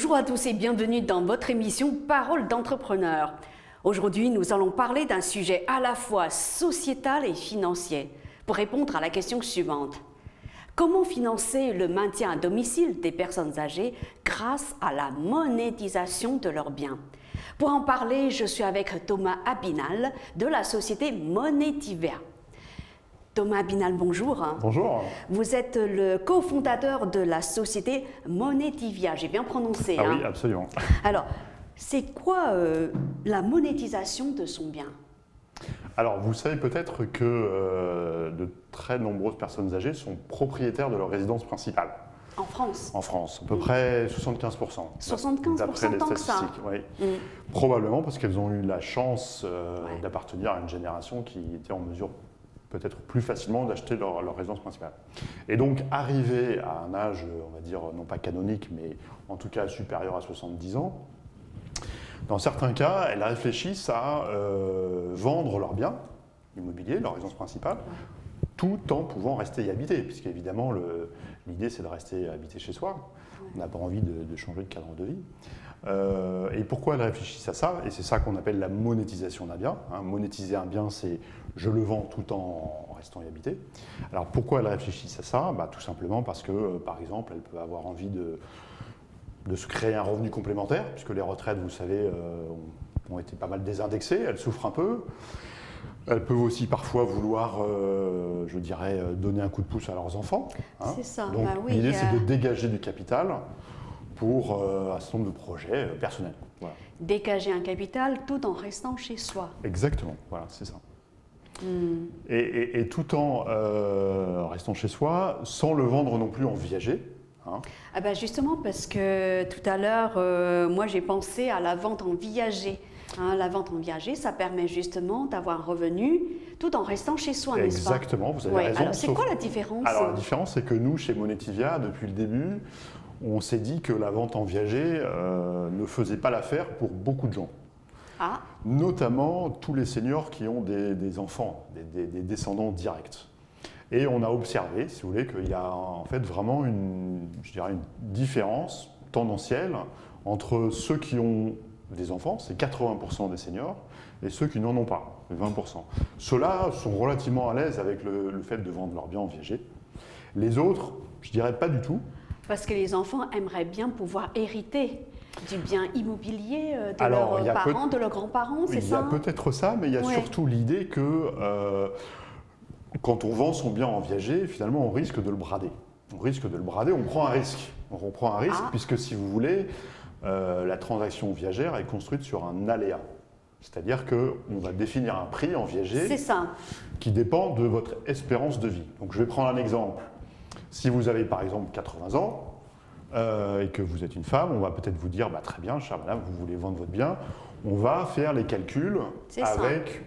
Bonjour à tous et bienvenue dans votre émission Parole d'entrepreneur. Aujourd'hui, nous allons parler d'un sujet à la fois sociétal et financier pour répondre à la question suivante. Comment financer le maintien à domicile des personnes âgées grâce à la monétisation de leurs biens? Pour en parler, je suis avec Thomas Abinal de la société Monetivia. Thomas Abinal, bonjour. Bonjour. Vous êtes le cofondateur de la société Monetivia, j'ai bien prononcé. Ah oui, absolument. Alors, c'est quoi la monétisation de son bien? Alors, vous savez peut-être que de très nombreuses personnes âgées sont propriétaires de leur résidence principale. En France? En France, à peu près 75%. 75% d'après les tant que ça. statistiques, oui. Probablement parce qu'elles ont eu la chance d'appartenir à une génération qui était en mesure peut-être plus facilement d'acheter leur résidence principale. Et donc, arrivé à un âge, on va dire, non pas canonique, mais en tout cas supérieur à 70 ans, dans certains cas, elles réfléchissent à vendre leurs biens immobiliers, leur résidence principale, tout en pouvant rester y habiter, puisqu'évidemment, l'idée, c'est de rester habité chez soi. On n'a pas envie de changer de cadre de vie. Et pourquoi elles réfléchissent à ça? Et c'est ça qu'on appelle la monétisation d'un bien. Monétiser un bien, c'est je le vends tout en restant y habité. Alors pourquoi elles réfléchissent à ça? Tout simplement parce que, par exemple, elles peuvent avoir envie de se créer un revenu complémentaire, puisque les retraites, vous savez, ont été pas mal désindexées, elles souffrent un peu. Elles peuvent aussi parfois vouloir, je dirais, donner un coup de pouce à leurs enfants. C'est ça. Donc oui, l'idée, c'est de dégager du capital pour un certain nombre de projets personnels. Voilà. Dégager un capital tout en restant chez soi. Exactement, voilà, c'est ça. Et tout en restant chez soi, sans le vendre non plus en viager. Justement, parce que tout à l'heure, moi j'ai pensé à la vente en viager. La vente en viager, ça permet justement d'avoir un revenu tout en restant chez soi, n'est-ce pas? Exactement, vous avez raison. Alors c'est quoi la différence? Alors la différence, c'est que nous, chez Monetivia, depuis le début, on s'est dit que la vente en viager ne faisait pas l'affaire pour beaucoup de gens. Notamment tous les seniors qui ont des enfants, des descendants directs. Et on a observé, si vous voulez, qu'il y a en fait vraiment une différence tendancielle entre ceux qui ont des enfants, c'est 80% des seniors, et ceux qui n'en ont pas, 20%. Ceux-là sont relativement à l'aise avec le fait de vendre leurs biens en viager. Les autres, je dirais pas du tout. Parce que les enfants aimeraient bien pouvoir hériter du bien immobilier de leurs parents, de leurs grands-parents, c'est ça? Il y a peut-être ça, mais il y a surtout l'idée que quand on vend son bien en viager, finalement, on risque de le brader. On risque de le brader, on prend un risque. On prend un risque puisque, si vous voulez, la transaction viagère est construite sur un aléa. C'est-à-dire qu'on va définir un prix en viager qui dépend de votre espérance de vie. Donc, je vais prendre un exemple. Si vous avez, par exemple, 80 ans, et que vous êtes une femme, on va peut-être vous dire, très bien, chère madame, vous voulez vendre votre bien, on va faire les calculs avec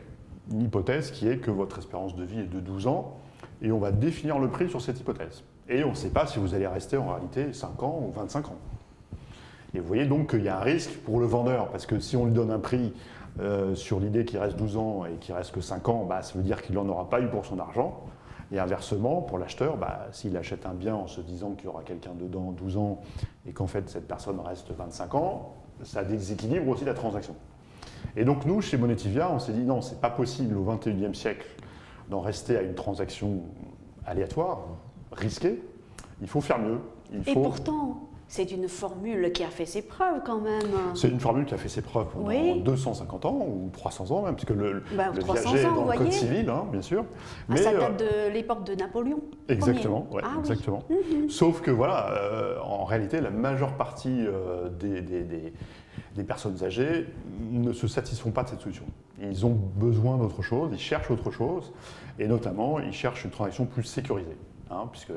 une hypothèse qui est que votre espérance de vie est de 12 ans, et on va définir le prix sur cette hypothèse. Et on ne sait pas si vous allez rester en réalité 5 ans ou 25 ans. Et vous voyez donc qu'il y a un risque pour le vendeur, parce que si on lui donne un prix sur l'idée qu'il reste 12 ans et qu'il reste que 5 ans, ça veut dire qu'il n'en aura pas eu pour son argent. Et inversement, pour l'acheteur, s'il achète un bien en se disant qu'il y aura quelqu'un dedans 12 ans et qu'en fait cette personne reste 25 ans, ça déséquilibre aussi la transaction. Et donc nous, chez Monetivia, on s'est dit non, c'est pas possible au XXIe siècle d'en rester à une transaction aléatoire, risquée. Il faut faire mieux. Et pourtant, c'est une formule qui a fait ses preuves quand même. C'est une formule qui a fait ses preuves pendant 250 ans ou 300 ans même, puisque le viager est dans le Code civil, bien sûr. Mais ça date de l'époque de Napoléon. Exactement, exactement. Sauf que en réalité, la majeure partie des personnes âgées ne se satisfont pas de cette solution. Ils ont besoin d'autre chose, ils cherchent autre chose, et notamment, ils cherchent une transaction plus sécurisée, puisque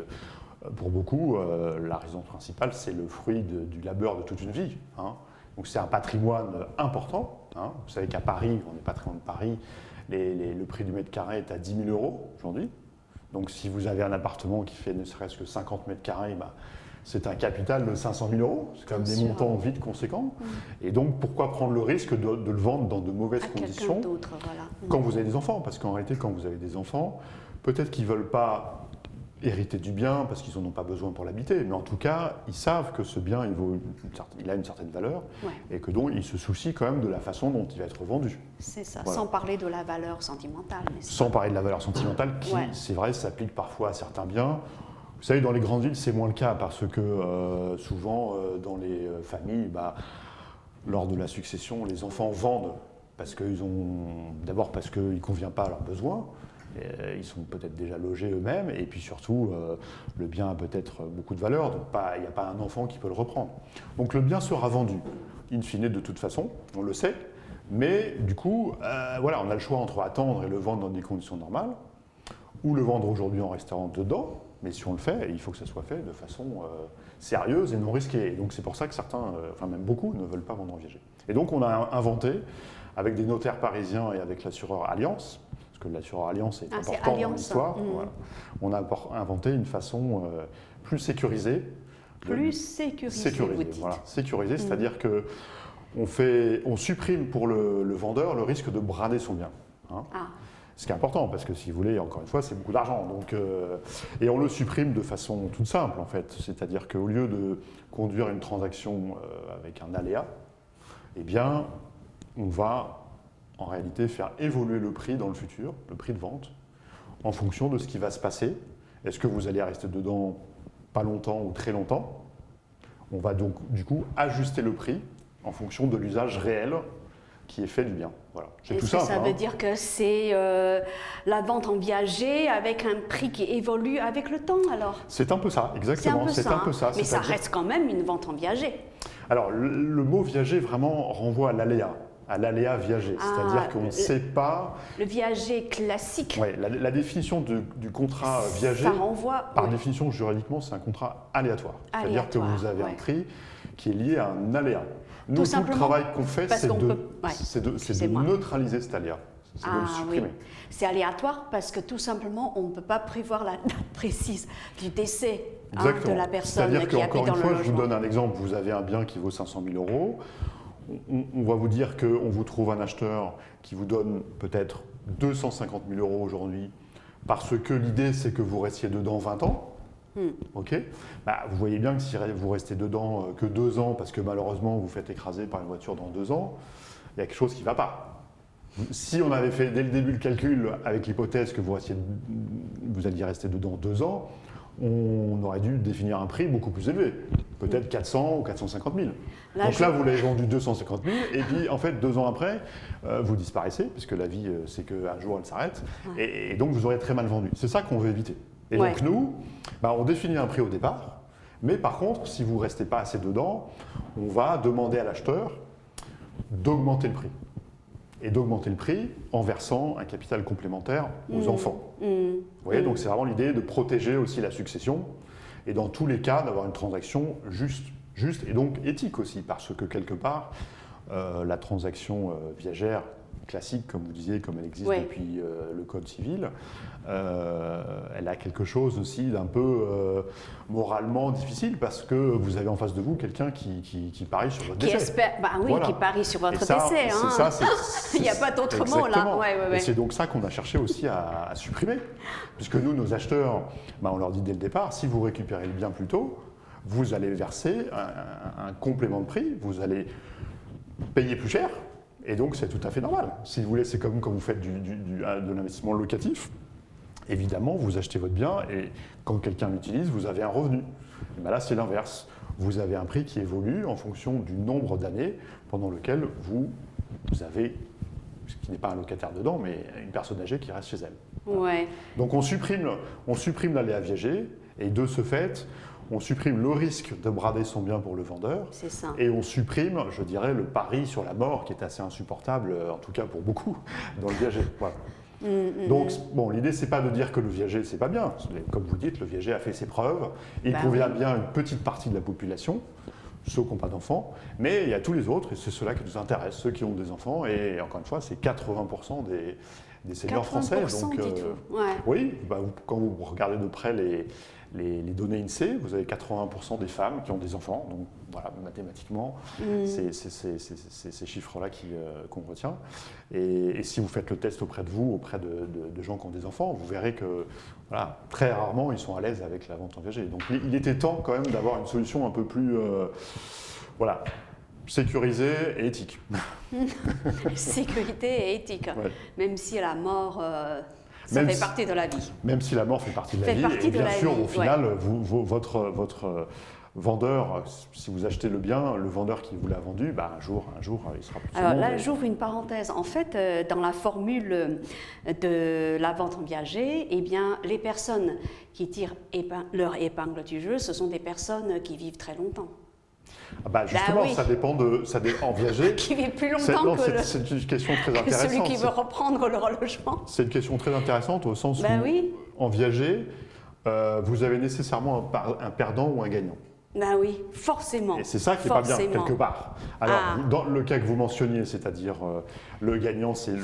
pour beaucoup, la résidence principale, c'est le fruit du labeur de toute une vie. Donc c'est un patrimoine important. Vous savez qu'à Paris, on n'est pas très loin de Paris, le prix du mètre carré est à 10 000 € aujourd'hui. Donc si vous avez un appartement qui fait ne serait-ce que 50 mètres carrés, c'est un capital de 500 000 €. C'est quand même des montants vite conséquents. Et donc pourquoi prendre le risque de le vendre dans de mauvaises conditions quand vous avez des enfants? Parce qu'en réalité, quand vous avez des enfants, peut-être qu'ils ne veulent pas hériter du bien parce qu'ils n'en ont pas besoin pour l'habiter, mais en tout cas, ils savent que ce bien, il a une certaine valeur et que donc ils se soucient quand même de la façon dont il va être vendu. C'est ça, sans parler de la valeur sentimentale. Sans parler de la valeur sentimentale qui, c'est vrai, s'applique parfois à certains biens. Vous savez, dans les grandes villes, c'est moins le cas parce que souvent, dans les familles, lors de la succession, les enfants vendent d'abord parce qu'il ne convient pas à leurs besoins. Ils sont peut-être déjà logés eux-mêmes, et puis surtout, le bien a peut-être beaucoup de valeur, donc il n'y a pas un enfant qui peut le reprendre. Donc le bien sera vendu, in fine de toute façon, on le sait, mais du coup, on a le choix entre attendre et le vendre dans des conditions normales, ou le vendre aujourd'hui en restant dedans, mais si on le fait, il faut que ça soit fait de façon sérieuse et non risquée. Et donc c'est pour ça que certains, même beaucoup, ne veulent pas vendre en viager. Et donc on a inventé, avec des notaires parisiens et avec l'assureur Allianz, parce que l'assureur Allianz est important dans l'histoire. On a inventé une façon plus sécurisée. Sécurisée, c'est-à-dire qu'on supprime pour le vendeur le risque de brader son bien. Ce qui est important, parce que si vous voulez, encore une fois, c'est beaucoup d'argent. Et on le supprime de façon toute simple, en fait. C'est-à-dire qu'au lieu de conduire une transaction avec un aléa, eh bien, on va en réalité faire évoluer le prix dans le futur, le prix de vente, en fonction de ce qui va se passer. Est-ce que vous allez rester dedans pas longtemps ou très longtemps? On va donc du coup ajuster le prix en fonction de l'usage réel qui est fait du bien. Voilà. C'est tout simple. Ça veut dire que c'est la vente en viager avec un prix qui évolue avec le temps alors? C'est un peu ça, exactement. C'est un peu ça. Mais ça reste quand même une vente en viager. Alors le mot viager vraiment renvoie à l'aléa viager, c'est-à-dire qu'on ne sait pas… Le viager classique. Oui, la définition du contrat viager, par définition juridiquement, c'est un contrat aléatoire. C'est-à-dire que vous avez un prix qui est lié à un aléa. Nous, tout le travail qu'on fait, c'est de neutraliser cet aléa, c'est de le supprimer. Oui. C'est aléatoire parce que tout simplement, on ne peut pas prévoir la date précise du décès de la personne qui habite dans le logement. C'est-à-dire qu'encore une fois, je vous donne un exemple, vous avez un bien qui vaut 500 000 €. On va vous dire qu'on vous trouve un acheteur qui vous donne peut-être 250 000 € aujourd'hui parce que l'idée c'est que vous restiez dedans 20 ans. Ok. Vous voyez bien que si vous restez dedans que 2 ans parce que malheureusement vous faites écraser par une voiture dans 2 ans, il y a quelque chose qui ne va pas. Si on avait fait dès le début le calcul avec l'hypothèse que vous alliez rester dedans 2 ans, on aurait dû définir un prix beaucoup plus élevé, peut-être 400 ou 450 000. Donc là, vous l'avez vendu 250 000, et puis en fait, 2 ans après, vous disparaissez, puisque la vie, c'est qu'un jour, elle s'arrête, et donc vous aurez très mal vendu. C'est ça qu'on veut éviter. Et donc nous, on définit un prix au départ, mais par contre, si vous ne restez pas assez dedans, on va demander à l'acheteur d'augmenter le prix. Et d'augmenter le prix en versant un capital complémentaire aux enfants. Vous voyez, donc c'est vraiment l'idée de protéger aussi la succession et dans tous les cas d'avoir une transaction juste et donc éthique aussi, parce que quelque part, la transaction viagère classique, comme vous disiez, comme elle existe depuis le Code civil, elle a quelque chose aussi d'un peu moralement difficile parce que vous avez en face de vous quelqu'un qui parie sur votre décès. Qui parie sur votre décès. Il n'y a pas d'autre mot là. Et c'est donc ça qu'on a cherché aussi à supprimer. Puisque nous, nos acheteurs, on leur dit dès le départ, si vous récupérez le bien plus tôt, vous allez verser un complément de prix, vous allez payer plus cher. Et donc, c'est tout à fait normal. Si vous voulez, c'est comme quand vous faites de l'investissement locatif. Évidemment, vous achetez votre bien et quand quelqu'un l'utilise, vous avez un revenu. Là, c'est l'inverse. Vous avez un prix qui évolue en fonction du nombre d'années pendant lequel vous avez, ce qui n'est pas un locataire dedans, mais une personne âgée qui reste chez elle. Ouais. Donc, on supprime l'aléa viager et de ce fait, on supprime le risque de brader son bien pour le vendeur. C'est ça. Et on supprime, je dirais, le pari sur la mort qui est assez insupportable, en tout cas pour beaucoup, dans le viager. Voilà. Donc, l'idée, c'est pas de dire que le viager, c'est pas bien. Comme vous dites, le viager a fait ses preuves. Il convient bien à une petite partie de la population, ceux qui n'ont pas d'enfants, mais il y a tous les autres, et c'est ceux-là qui nous intéressent, ceux qui ont des enfants. Et encore une fois, c'est 80% des seniors français. Donc, oui, quand vous regardez de près les données INSEE, vous avez 80% des femmes qui ont des enfants. Donc voilà, mathématiquement, c'est ces chiffres-là qu'on retient. Et si vous faites le test auprès de vous, auprès de gens qui ont des enfants, vous verrez que voilà, très rarement ils sont à l'aise avec la vente en viager. Donc il était temps quand même d'avoir une solution un peu plus sécurisée et éthique. Sécurité et éthique, même si la mort... ça même fait partie de la vie. Même si la mort fait partie de la vie. Et bien sûr, au final, votre vendeur, si vous achetez le bien, le vendeur qui vous l'a vendu, un jour, il sera plus. Alors là, j'ouvre une parenthèse. En fait, dans la formule de la vente en viager, eh bien, les personnes qui tirent leur épingle du jeu, ce sont des personnes qui vivent très longtemps. Justement, oui. ça dépend en viager. Qui vit plus longtemps c'est une question très intéressante. Celui qui veut reprendre leur logement. C'est une question très intéressante au sens où, en viager, vous avez nécessairement un perdant ou un gagnant. Oui, forcément. Et c'est ça qui n'est pas bien, quelque part. Alors, dans le cas que vous mentionniez, c'est-à-dire le gagnant, c'est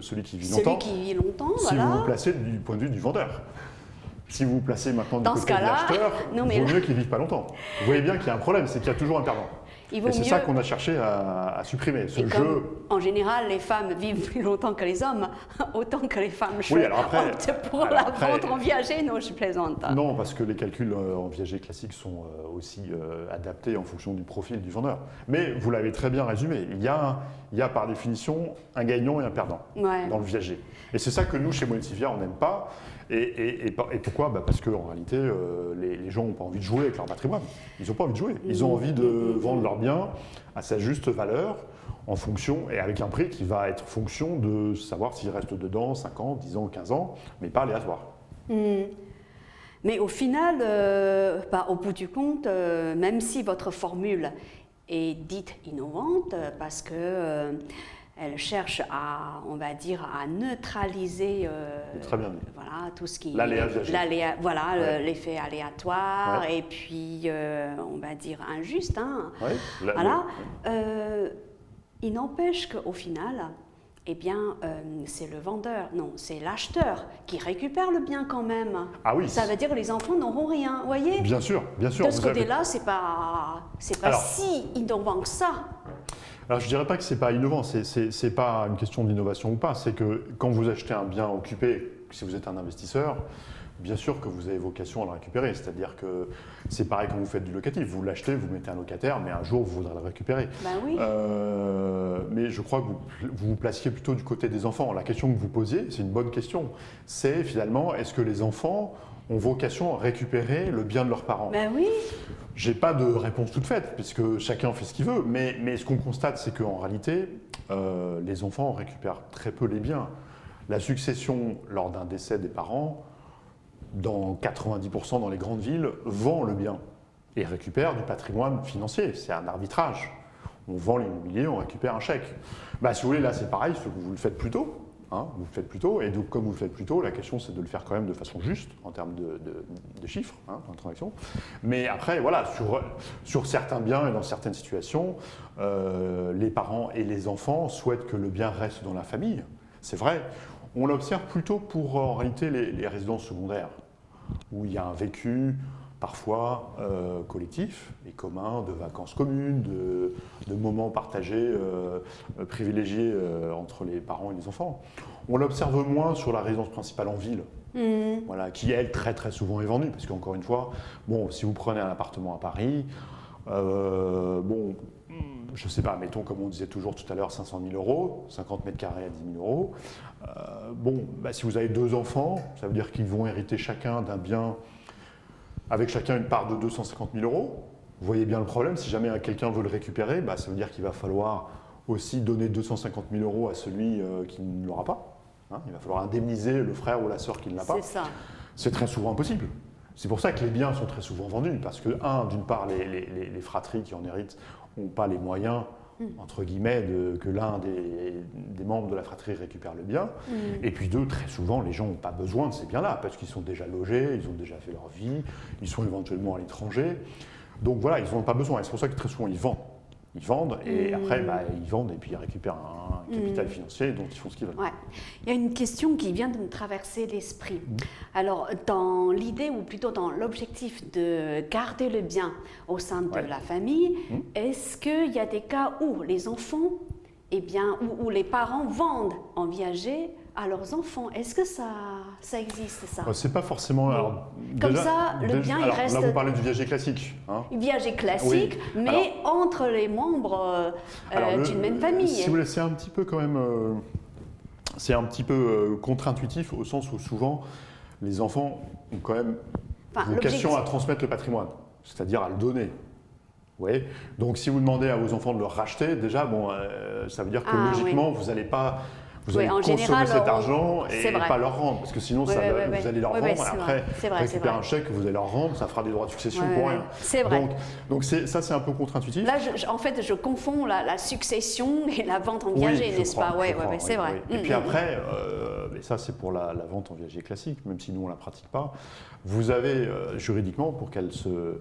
celui qui vit longtemps. Celui qui vit longtemps, si vous vous placez du point de vue du vendeur. Si vous vous placez maintenant du côté de l'acheteur, il vaut mieux qu'il ne vive pas longtemps. Vous voyez bien qu'il y a un problème, c'est qu'il y a toujours un perdant. Et c'est ça qu'on a cherché à supprimer, ce jeu. En général, les femmes vivent plus longtemps que les hommes, autant que les femmes optent pour la vente en viager. Non, je plaisante. Non, parce que les calculs en viager classiques sont aussi adaptés en fonction du profil du vendeur. Mais vous l'avez très bien résumé, il y a par définition un gagnant et un perdant dans le viager. Et c'est ça que nous, chez Monetivia, on n'aime pas. Et pourquoi ? Parce qu'en réalité, les gens n'ont pas envie de jouer avec leur patrimoine. Ils n'ont pas envie de jouer. Ils ont envie de vendre leur bien à sa juste valeur, en fonction, et avec un prix qui va être fonction de savoir s'il reste dedans 5 ans, 10 ans, 15 ans, mais pas aléatoire. Mais au final, au bout du compte, même si votre formule est dite innovante, parce que... elle cherche à, on va dire, à neutraliser tout ce qui l'effet aléatoire et puis, on va dire, injuste. Il n'empêche qu'au final, eh bien, c'est le vendeur, c'est l'acheteur qui récupère le bien quand même. Ah oui. Ça veut dire que les enfants n'auront rien, vous voyez ? Bien sûr. De ce côté-là, c'est pas si innovant que ça. Alors je ne dirais pas que ce n'est pas innovant, ce n'est pas une question d'innovation ou pas, c'est que quand vous achetez un bien occupé, si vous êtes un investisseur, bien sûr que vous avez vocation à le récupérer, c'est-à-dire que c'est pareil quand vous faites du locatif, vous l'achetez, vous mettez un locataire, mais un jour vous voudrez le récupérer. Oui. Mais je crois que vous vous placiez plutôt du côté des enfants. La question que vous posiez, c'est une bonne question, c'est finalement, est-ce que les enfants ont vocation à récupérer le bien de leurs parents ? Oui. J'ai pas de réponse toute faite, puisque chacun fait ce qu'il veut, mais ce qu'on constate, c'est qu'en réalité, les enfants récupèrent très peu les biens. La succession lors d'un décès des parents, dans 90% dans les grandes villes, vend le bien et récupère du patrimoine financier. C'est un arbitrage. On vend l'immobilier, on récupère un chèque. Si vous voulez, là c'est pareil, vous le faites plus tôt. Vous le faites plus tôt, et donc comme vous le faites plus tôt, la question c'est de le faire quand même de façon juste en termes de chiffres, en transaction. Mais après, voilà, sur certains biens et dans certaines situations, les parents et les enfants souhaitent que le bien reste dans la famille. C'est vrai. On l'observe plutôt pour en réalité les résidences secondaires, où il y a un vécu parfois collectif et commun, de vacances communes, de moments partagés, privilégiés entre les parents et les enfants. On l'observe moins sur la résidence principale en ville, qui elle très très souvent est vendue, parce qu'encore une fois, si vous prenez un appartement à Paris, je ne sais pas, mettons comme on disait toujours tout à l'heure, 500 000 €, 50 mètres carrés à 10 000 €. Si vous avez 2 enfants, ça veut dire qu'ils vont hériter chacun d'un bien avec chacun une part de 250 000 €. Vous voyez bien le problème, si jamais quelqu'un veut le récupérer, ça veut dire qu'il va falloir aussi donner 250 000 € à celui qui ne l'aura pas. Il va falloir indemniser le frère ou la sœur qui ne l'a pas. C'est ça. C'est très souvent impossible. C'est pour ça que les biens sont très souvent vendus, parce que, d'une part, les fratries qui en héritent n'ont pas les moyens, entre guillemets, que l'un des membres de la fratrie récupère le bien. Et puis 2, très souvent, les gens n'ont pas besoin de ces biens-là, parce qu'ils sont déjà logés, ils ont déjà fait leur vie, ils sont éventuellement à l'étranger. Donc voilà, ils n'en ont pas besoin, et c'est pour ça que très souvent, ils vendent. Ils vendent et après, ils vendent et puis ils récupèrent un capital financier dont ils font ce qu'ils veulent. Ouais. Il y a une question qui vient de me traverser l'esprit. Alors, dans l'idée ou plutôt dans l'objectif de garder le bien au sein de la famille, est-ce qu'il y a des cas où les enfants, où les parents vendent en viager à leurs enfants? Est-ce que ça existe, ça? C'est pas forcément... Alors, comme ça, le bien, il reste... Là, vous parlez du viager classique. Viager classique, mais entre les membres d'une même famille. Si vous voulez, c'est un petit peu quand même... c'est un petit peu contre-intuitif au sens où souvent, les enfants ont quand même vocation à transmettre le patrimoine, c'est-à-dire à le donner. Oui. Donc, si vous demandez à vos enfants de le racheter, déjà, ça veut dire que logiquement, vous n'allez pas... Vous allez consommer cet argent et pas leur rendre, parce que sinon vous allez leur vendre et après récupérer un chèque que vous allez leur rendre, ça fera des droits de succession pour rien. C'est vrai. Donc ça c'est un peu contre-intuitif. Là, en fait, je confonds la succession et la vente en viager, n'est-ce pas? Oui, c'est vrai. Et puis après, et ça c'est pour la vente en viager classique, même si nous on ne la pratique pas, vous avez juridiquement, pour qu'elle se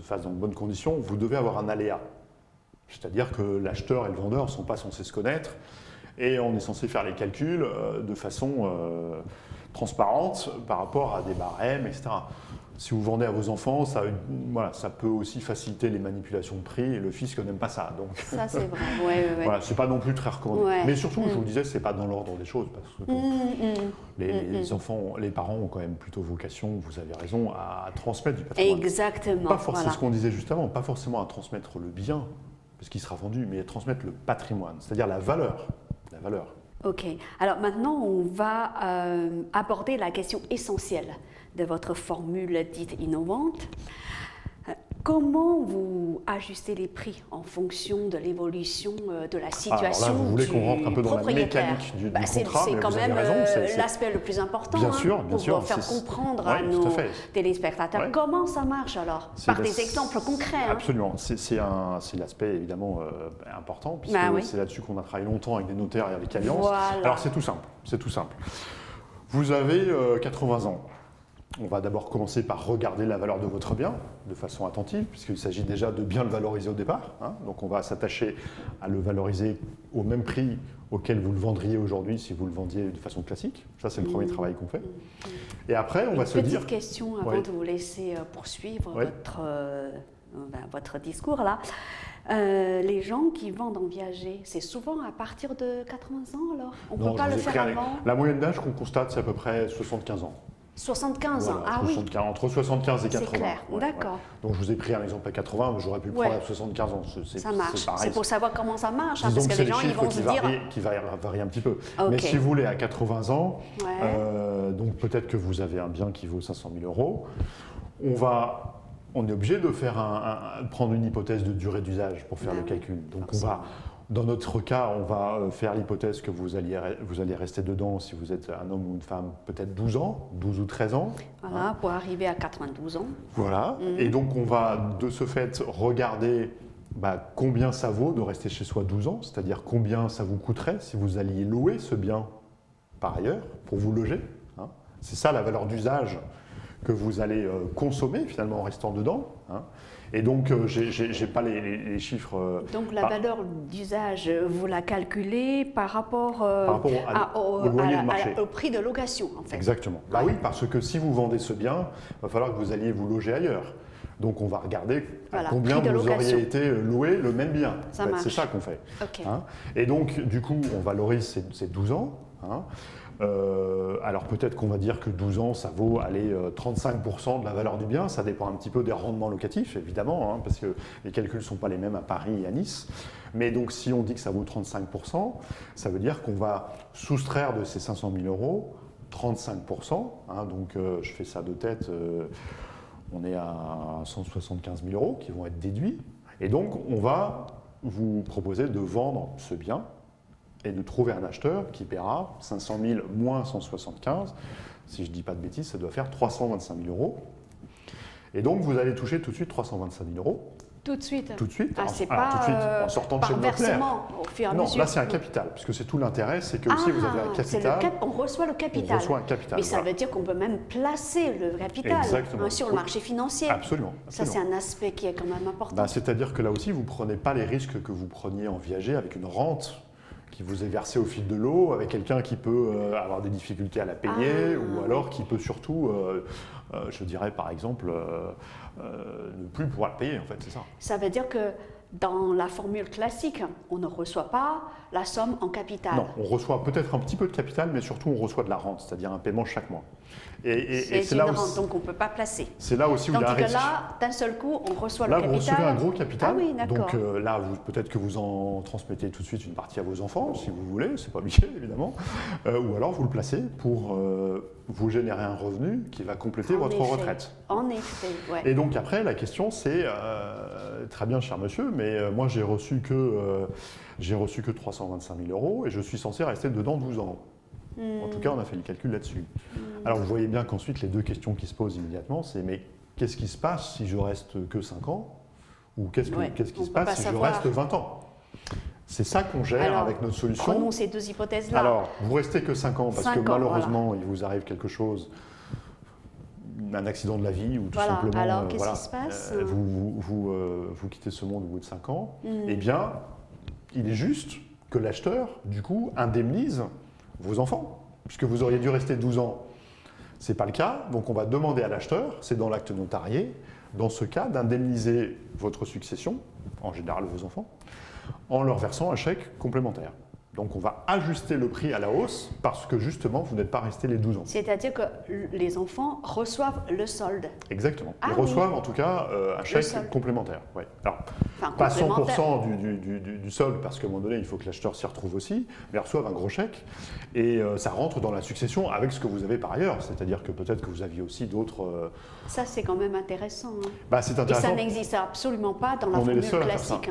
fasse dans de bonnes conditions, vous devez avoir un aléa. C'est-à-dire que l'acheteur et le vendeur ne sont pas censés se connaître. Et on est censé faire les calculs de façon transparente par rapport à des barèmes, etc. Si vous vendez à vos enfants, ça peut aussi faciliter les manipulations de prix et le fisc n'aime pas ça. Donc, ça, c'est vrai. Voilà, c'est pas non plus très recommandé. Mais surtout, je vous disais, c'est pas dans l'ordre des choses parce que les parents ont quand même plutôt vocation, vous avez raison, à transmettre du patrimoine. Exactement. C'est ce qu'on disait juste avant, pas forcément à transmettre le bien, parce qu'il sera vendu, mais à transmettre le patrimoine, c'est-à-dire la valeur. Ok. Alors maintenant, on va aborder la question essentielle de votre formule dite innovante. Comment vous ajustez les prix en fonction de l'évolution de la situation? Alors là, vous voulez qu'on rentre un peu dans la mécanique du contrat, c'est quand même l'aspect le plus important pour faire comprendre à nos téléspectateurs comment ça marche alors, par des exemples concrets. Absolument, c'est l'aspect évidemment important, puisque c'est là-dessus qu'on a travaillé longtemps avec des notaires et avec Allianz. Alors c'est tout simple. Vous avez 80 ans. On va d'abord commencer par regarder la valeur de votre bien de façon attentive, puisqu'il s'agit déjà de bien le valoriser au départ. Donc on va s'attacher à le valoriser au même prix auquel vous le vendriez aujourd'hui si vous le vendiez de façon classique. Ça, c'est le premier travail qu'on fait. Et après, on va se dire... Petite question avant de vous laisser poursuivre votre discours là. Les gens qui vendent en viager, c'est souvent à partir de 80 ans alors? On ne peut pas le faire avant? La moyenne d'âge qu'on constate, c'est à peu près 75 ans. 75 ans, entre 75 et 80. C'est clair, d'accord. Donc je vous ai pris un exemple à 80, mais j'aurais pu le prendre à 75 ans. Ça marche, c'est pour savoir comment ça marche, parce que les gens ils vont se dire... qui varient un petit peu. Mais si vous voulez, à 80 ans, donc peut-être que vous avez un bien qui vaut 500 000 euros, on est obligé de prendre une hypothèse de durée d'usage pour faire le calcul. Donc dans notre cas, on va faire l'hypothèse que vous allez rester dedans si vous êtes un homme ou une femme, peut-être 12 ans, 12 ou 13 ans. Voilà, pour arriver à 92 ans. Voilà, et donc on va de ce fait regarder combien ça vaut de rester chez soi 12 ans, c'est-à-dire combien ça vous coûterait si vous alliez louer ce bien par ailleurs pour vous loger. C'est ça la valeur d'usage que vous allez consommer finalement en restant dedans. Et donc, je n'ai pas les chiffres. Donc, la valeur d'usage, vous la calculez par rapport au loyer de marché. Au prix de location, en fait. Exactement. Oui, parce que si vous vendez ce bien, il va falloir que vous alliez vous loger ailleurs. Donc, on va regarder à combien vous auriez été loué le même bien. C'est ça qu'on fait. Okay. Et donc, du coup, on valorise ces 12 ans. Alors peut-être qu'on va dire que 12 ans, ça vaut 35% de la valeur du bien. Ça dépend un petit peu des rendements locatifs, évidemment, parce que les calculs ne sont pas les mêmes à Paris et à Nice. Mais donc si on dit que ça vaut 35%, ça veut dire qu'on va soustraire de ces 500 000 euros 35%. Donc je fais ça de tête, on est à 175 000 euros qui vont être déduits. Et donc on va vous proposer de vendre ce bien et de trouver un acheteur qui paiera 500 000 moins 175. Si je ne dis pas de bêtises, ça doit faire 325 000 euros. Et donc, vous allez toucher tout de suite 325 000 euros. Tout de suite. Tout de suite. Ah, c'est alors, pas tout de suite, en sortant de chez par le notaire. versement au fur et à Non, mesure. là c'est un capital, puisque c'est tout l'intérêt, c'est que si vous avez un capital, on reçoit le capital. on reçoit un capital. Mais ça veut dire qu'on peut même placer le capital sur le marché financier. Absolument. Ça, c'est un aspect qui est quand même important. Ben, c'est-à-dire que là aussi, vous ne prenez pas les risques que vous preniez en viager avec une rente qui vous est versée au fil de l'eau, avec quelqu'un qui peut avoir des difficultés à la payer, ou alors qui peut surtout, je dirais par exemple, ne plus pouvoir la payer, en fait, c'est ça. Ça veut dire que dans la formule classique, on ne reçoit pas la somme en capital. Non, on reçoit peut-être un petit peu de capital, mais surtout on reçoit de la rente, c'est-à-dire un paiement chaque mois. Et c'est une rente, donc on ne peut pas placer. C'est là aussi où il y a un risque. Là, d'un seul coup, on reçoit le capital. Là, vous recevez un gros capital. Ah oui, d'accord. Donc là, peut-être que vous en transmettez tout de suite une partie à vos enfants, si vous voulez, c'est pas obligé évidemment. Ou alors vous le placez pour vous générer un revenu qui va compléter votre retraite. En effet, ouais. Et donc après, la question c'est, très bien cher monsieur, mais moi j'ai reçu que 325 000 € et je suis censé rester dedans 12 ans. En tout cas, on a fait le calcul là-dessus. Alors vous voyez bien qu'ensuite, les deux questions qui se posent immédiatement, c'est mais qu'est-ce qui se passe si je reste que 5 ans? Ou qu'est-ce qui se passe si je reste 20 ans? C'est ça qu'on gère avec notre solution. Prenons ces deux hypothèses-là. Alors, vous restez que 5 ans parce que malheureusement, il vous arrive quelque chose, un accident de la vie ou tout simplement, alors, qu'est-ce qui se passe vous quittez ce monde au bout de 5 ans. Eh bien, il est juste que l'acheteur, du coup, indemnise vos enfants, puisque vous auriez dû rester 12 ans. Ce n'est pas le cas, donc on va demander à l'acheteur, c'est dans l'acte notarié, dans ce cas, d'indemniser votre succession, en général vos enfants, en leur versant un chèque complémentaire. Donc on va ajuster le prix à la hausse parce que justement, vous n'êtes pas resté les 12 ans. C'est-à-dire que les enfants reçoivent le solde. Exactement. Ils reçoivent en tout cas un chèque complémentaire. Ouais. Alors, pas 100% du solde parce qu'à un moment donné, il faut que l'acheteur s'y retrouve aussi, mais ils reçoivent un gros chèque et ça rentre dans la succession avec ce que vous avez par ailleurs. C'est-à-dire que peut-être que vous aviez aussi d'autres... Ça, c'est quand même intéressant. C'est intéressant. Et ça n'existe absolument pas dans la formule classique.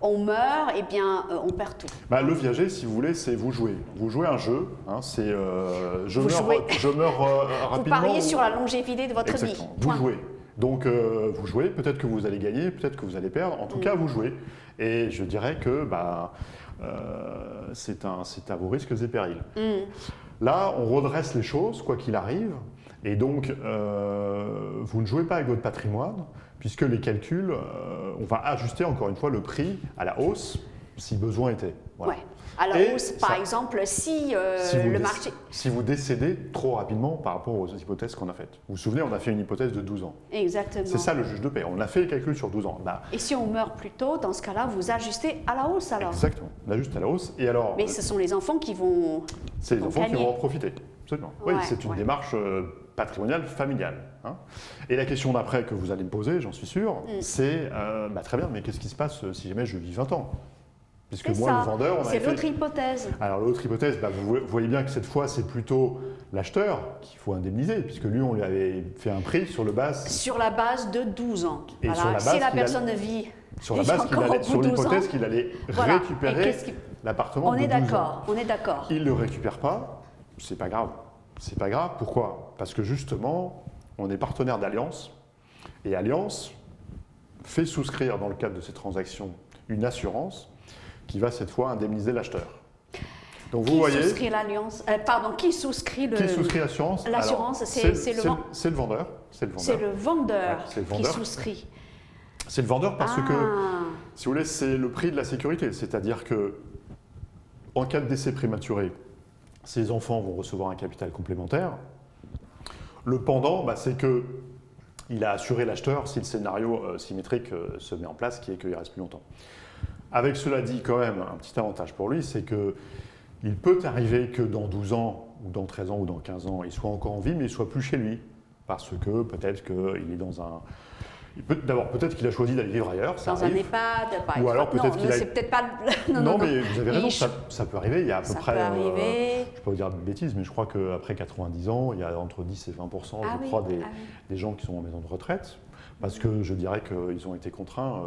On meurt, et bien on perd tout. Le viager, si vous voulez, c'est vous jouez. Vous jouez un jeu, c'est je meurs rapidement. Vous pariez sur la longévité de votre vie. Vous jouez. Donc vous jouez, peut-être que vous allez gagner, peut-être que vous allez perdre, en tout cas vous jouez. Et je dirais que c'est à vos risques et périls. Là, on redresse les choses, quoi qu'il arrive, et donc vous ne jouez pas avec votre patrimoine, puisque les calculs, on va ajuster encore une fois le prix à la hausse, si besoin était. Voilà. Ouais. À la hausse, par exemple, si le marché... Si vous décédez trop rapidement par rapport aux hypothèses qu'on a faites. Vous vous souvenez, on a fait une hypothèse de 12 ans. Exactement. C'est ça le juge de paix. On a fait les calculs sur 12 ans. Et si on meurt plus tôt, dans ce cas-là, vous ajustez à la hausse alors? Exactement. On ajuste à la hausse. Et alors, mais ce sont les enfants qui vont... C'est les enfants qui vont en profiter. Absolument. Ouais, oui, c'est une démarche patrimoniale, familiale. Et la question d'après que vous allez me poser, j'en suis sûr, c'est très bien, mais qu'est-ce qui se passe si jamais je vis 20 ans? Puisque moi, le vendeur, c'est l'autre hypothèse. Alors l'autre hypothèse, vous voyez bien que cette fois, c'est plutôt l'acheteur qu'il faut indemniser, puisque lui, on lui avait fait un prix sur la base de 12 ans. Et voilà. Si la personne vit sur l'hypothèse qu'il allait récupérer l'appartement de 12 ans. On est d'accord. Il ne le récupère pas, c'est pas grave. C'est pas grave, pourquoi? Parce que justement, on est partenaire d'Allianz, et Allianz fait souscrire dans le cadre de ces transactions une assurance qui va cette fois indemniser l'acheteur. Donc vous voyez. Qui souscrit l'alliance qui souscrit l'assurance? L'assurance, c'est le vendeur. C'est le vendeur qui souscrit. C'est le vendeur parce que, si vous voulez, c'est le prix de la sécurité. C'est-à-dire que, en cas de décès prématuré, ces enfants vont recevoir un capital complémentaire. Le pendant, c'est que il a assuré l'acheteur si le scénario symétrique se met en place, qui est qu'il reste plus longtemps. Avec cela dit, quand même, un petit avantage pour lui, c'est qu'il peut arriver que dans 12 ans, ou dans 13 ans, ou dans 15 ans, il soit encore en vie, mais il ne soit plus chez lui. Parce que peut-être qu'il est dans un... D'abord, peut-être qu'il a choisi d'aller vivre ailleurs, ça arrive. Dans un EHPAD, par exemple. Ou alors peut-être qu'il a... c'est peut-être pas... Non, mais vous avez raison, ça peut arriver. Il y a à peu près... Ça peut arriver. je ne vais pas vous dire de bêtises, mais je crois qu'après 90 ans, il y a entre 10 et 20%, je crois, des gens qui sont en maison de retraite. Parce que je dirais qu'ils ont été contraints...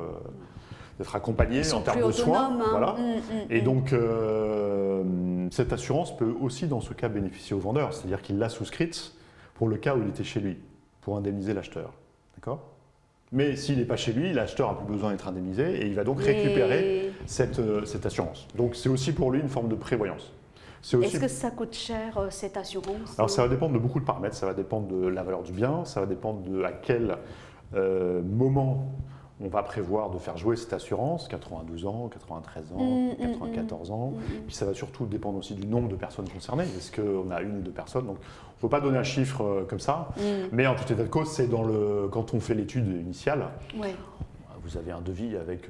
d'être accompagnés en termes de soins. Voilà. Et donc, cette assurance peut aussi, dans ce cas, bénéficier au vendeur. C'est-à-dire qu'il l'a souscrite pour le cas où il était chez lui, pour indemniser l'acheteur. D'accord? Mais s'il n'est pas chez lui, l'acheteur n'a plus besoin d'être indemnisé et il va donc récupérer cette assurance. Donc c'est aussi pour lui une forme de prévoyance. Est-ce que ça coûte cher, cette assurance? Alors ça va dépendre de beaucoup de paramètres, ça va dépendre de la valeur du bien, ça va dépendre de à quel moment on va prévoir de faire jouer cette assurance, 92 ans, 93 ans, 94 ans. Puis ça va surtout dépendre aussi du nombre de personnes concernées. Est-ce qu'on a une ou deux personnes? Donc il ne faut pas donner un chiffre comme ça. Mais en tout état de cause, c'est quand on fait l'étude initiale. Ouais. Vous avez un devis avec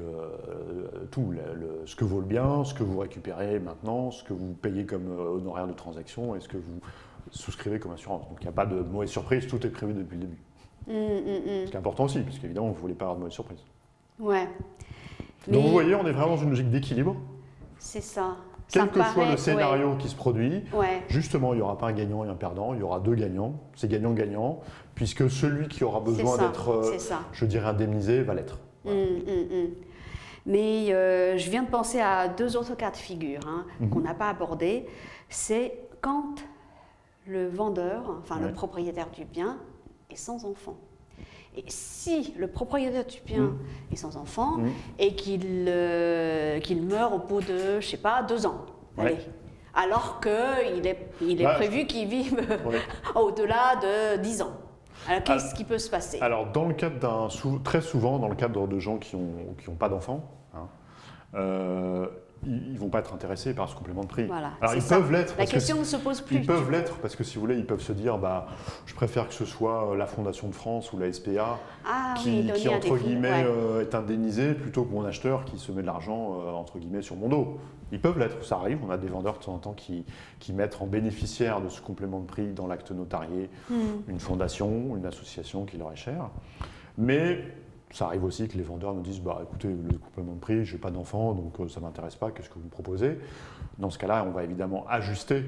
tout, ce que vaut le bien, ce que vous récupérez maintenant, ce que vous payez comme honoraire de transaction et ce que vous souscrivez comme assurance. Donc il n'y a pas de mauvaise surprise, tout est prévu depuis le début. Ce qui est important aussi, parce qu'évidemment, vous ne voulez pas avoir de mauvaise surprise. Ouais. Donc vous voyez, on est vraiment dans une logique d'équilibre. C'est ça. Quel que soit le scénario qui se produit, justement, il n'y aura pas un gagnant et un perdant, il y aura deux gagnants. C'est gagnant-gagnant, puisque celui qui aura besoin d'être, je dirais, indemnisé, va l'être. Mais je viens de penser à deux autres cas de figure qu'on n'a pas abordés. C'est quand le vendeur, enfin le propriétaire du bien, est sans enfant. Et si le propriétaire du bien est sans enfant et qu'il meurt au bout de, je sais pas, 2 ans, allez, alors qu'il est prévu qu'il vive au-delà de 10 ans. Alors qu'est-ce qui peut se passer? Alors dans le cadre très souvent dans le cadre de gens qui ont pas d'enfants, ils ne vont pas être intéressés par ce complément de prix. Voilà, alors ils peuvent l'être. La question ne se pose plus. Ils peuvent l'être parce que si vous voulez, ils peuvent se dire je préfère que ce soit la Fondation de France ou la SPA qui entre guillemets est indemnisé plutôt que mon acheteur qui se met de l'argent entre guillemets sur mon dos. Ils peuvent l'être, ça arrive. On a des vendeurs de temps en temps qui mettent en bénéficiaire de ce complément de prix dans l'acte notarié une fondation, une association qui leur est chère. Mais ça arrive aussi que les vendeurs nous disent écoutez, le complément de prix, je n'ai pas d'enfant, donc ça ne m'intéresse pas, qu'est-ce que vous me proposez? Dans ce cas-là, on va évidemment ajuster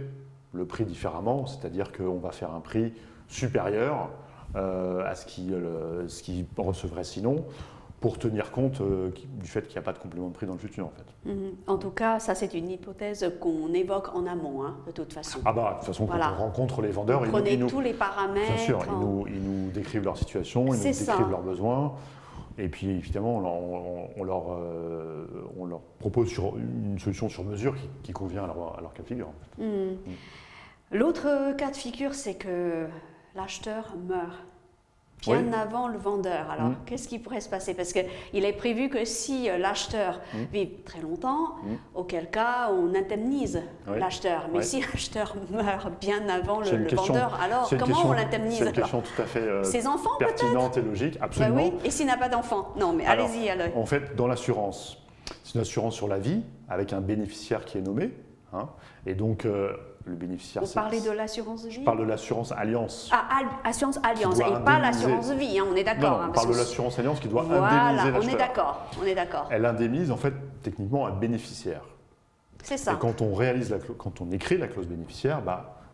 le prix différemment, c'est-à-dire qu'on va faire un prix supérieur à ce qu'il recevrait sinon, pour tenir compte du fait qu'il n'y a pas de complément de prix dans le futur, en fait. En tout cas, ça c'est une hypothèse qu'on évoque en amont, de toute façon. De toute façon, quand on rencontre les vendeurs, ils nous tous les paramètres. Bien sûr, ils nous décrivent leur situation, ils nous décrivent leurs besoins. Et puis évidemment, on leur propose une solution sur mesure qui convient à leur cas de figure. En fait. L'autre cas de figure, c'est que l'acheteur meurt bien avant le vendeur. Alors, qu'est-ce qui pourrait se passer? Parce qu'il est prévu que si l'acheteur vit très longtemps, auquel cas on indemnise l'acheteur. Mais si l'acheteur meurt bien avant le vendeur, alors comment on l'indemnise? C'est une question tout à fait ses enfants, pertinente et logique, absolument. Oui. Et s'il n'a pas d'enfant? Non, mais allez-y. En fait, dans l'assurance, c'est une assurance sur la vie avec un bénéficiaire qui est nommé. Et donc, le bénéficiaire... Vous parlez de l'assurance vie? Je parle de l'assurance Alliance. Assurance Alliance, et pas l'assurance vie, on est d'accord. Non, on parle de l'assurance Alliance qui doit indemniser l'acheteur. On est d'accord. Elle indemnise en fait techniquement un bénéficiaire. C'est ça. Et quand on écrit la clause bénéficiaire,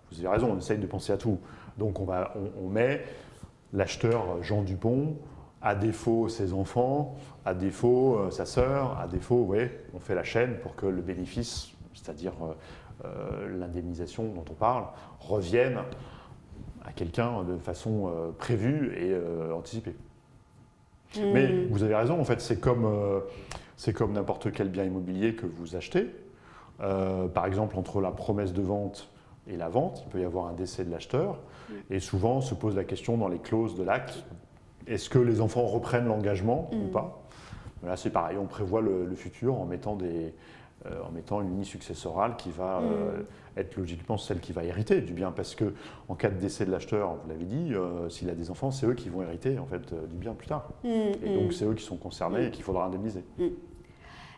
vous avez raison, on essaye de penser à tout. Donc on met l'acheteur Jean Dupont, à défaut ses enfants, à défaut sa sœur, à défaut, on fait la chaîne pour que le bénéfice, c'est-à-dire l'indemnisation dont on parle, revienne à quelqu'un de façon prévue et anticipée. Mais vous avez raison, en fait, c'est comme n'importe quel bien immobilier que vous achetez. Par exemple, entre la promesse de vente et la vente, il peut y avoir un décès de l'acheteur. Et souvent, se pose la question dans les clauses de l'acte, est-ce que les enfants reprennent l'engagement ou pas? Là, c'est pareil, on prévoit le futur en mettant une ligne successorale qui va être logiquement celle qui va hériter du bien, parce que en cas de décès de l'acheteur, vous l'avez dit, s'il a des enfants, c'est eux qui vont hériter en fait du bien plus tard. Et donc c'est eux qui sont concernés et qu'il faudra indemniser.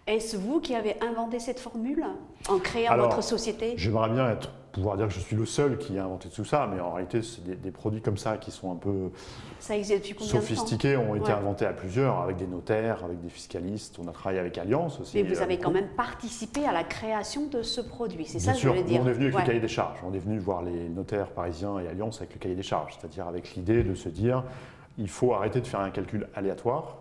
Est-ce vous qui avez inventé cette formule en créant votre société? J'aimerais bien pouvoir dire que je suis le seul qui a inventé tout ça, mais en réalité, c'est des produits comme ça qui sont un peu sophistiqués, ont été inventés à plusieurs, avec des notaires, avec des fiscalistes. On a travaillé avec Alliance aussi. Mais vous avez quand même participé à la création de ce produit, c'est ça que je voulais dire. On est venu avec le cahier des charges. On est venu voir les notaires parisiens et Alliance avec le cahier des charges, c'est-à-dire avec l'idée de se dire il faut arrêter de faire un calcul aléatoire.